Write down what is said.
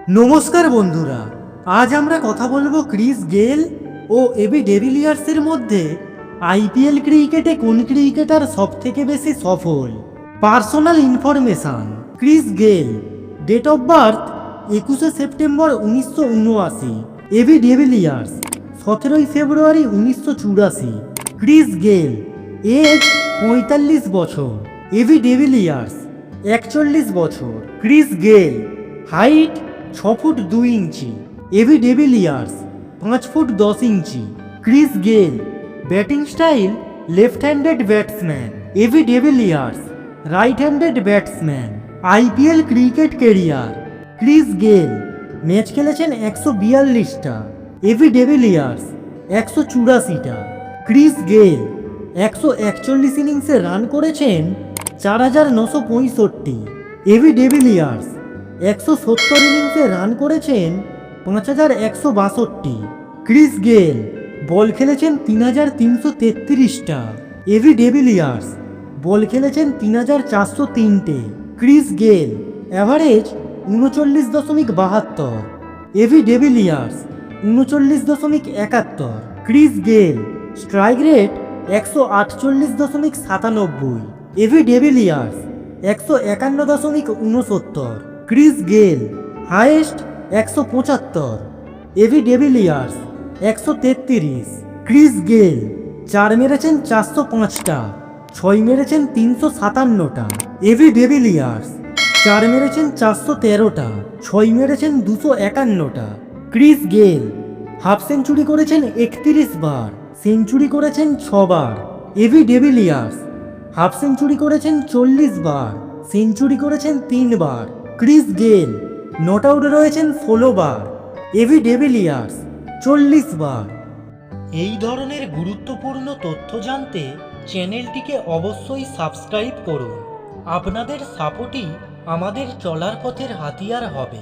নমস্কার বন্ধুরা, আজ আমরা কথা বলবো ক্রিস গেল ও এবি ডেভিলিয়ার্সের মধ্যে আইপিএল ক্রিকেটে কোন ক্রিকেটার সব থেকে বেশি সফল। Personal information. Chris Gayle, date of birth 21শে সেপ্টেম্বর 1979। এবি ডেভিলিয়ার্স 17ই ফেব্রুয়ারি 1984। ক্রিস গেল, এজ 45 বছর। এবি ডেভিলিয়ার্স 41 বছর। Chris Gayle, height 6 foot 2 inch. AB de Villiers 5 foot 10 inch. Chris Gayle, batting style left handed batsman. AB de Villiers right handed batsman. IPL cricket career. Chris Gayle match খেলেছেন 142টা। AB de Villiers 184টা। Chris Gayle 141 ইনিংসে run করেছেন 4965। AB de Villiers 170 ইনিংসে run করেছেন 5162। Chris Gayle বল খেলেছেন 3333টা। AB de Villiers ball খেলেছেন 3403টে। Chris Gayle average 39.72। AB de Villiers 39.71। Chris Gayle strike rate 148.97। AB de Villiers 151.69। Chris Gayle highest 175। AB de Villiers 133। Chris Gayle 4 মেরেছেন 405টা, 6 মেরেছেন 357টা। এবি ডেভিলিয়ার্স 4 মেরেছেন 413টা, 6 মেরেছেন 251টা। ক্রিস গেল হাফ সেঞ্চুরি করেছেন 31 বার, সেঞ্চুরি করেছেন 6 বার। এবি ডেভিলিয়ার্স হাফ সেঞ্চুরি করেছেন 40 বার, century করেছেন 3 বার। ক্রিস গেল নট আউট রয়েছেন 16 বার। AB de Villiers 40 বার। এই ধরনের গুরুত্বপূর্ণ তথ্য জানতে চ্যানেলটিকে অবশ্যই সাবস্ক্রাইব করুন। আপনাদের সাপোর্টই আমাদের চলার পথের হাতিয়ার হবে।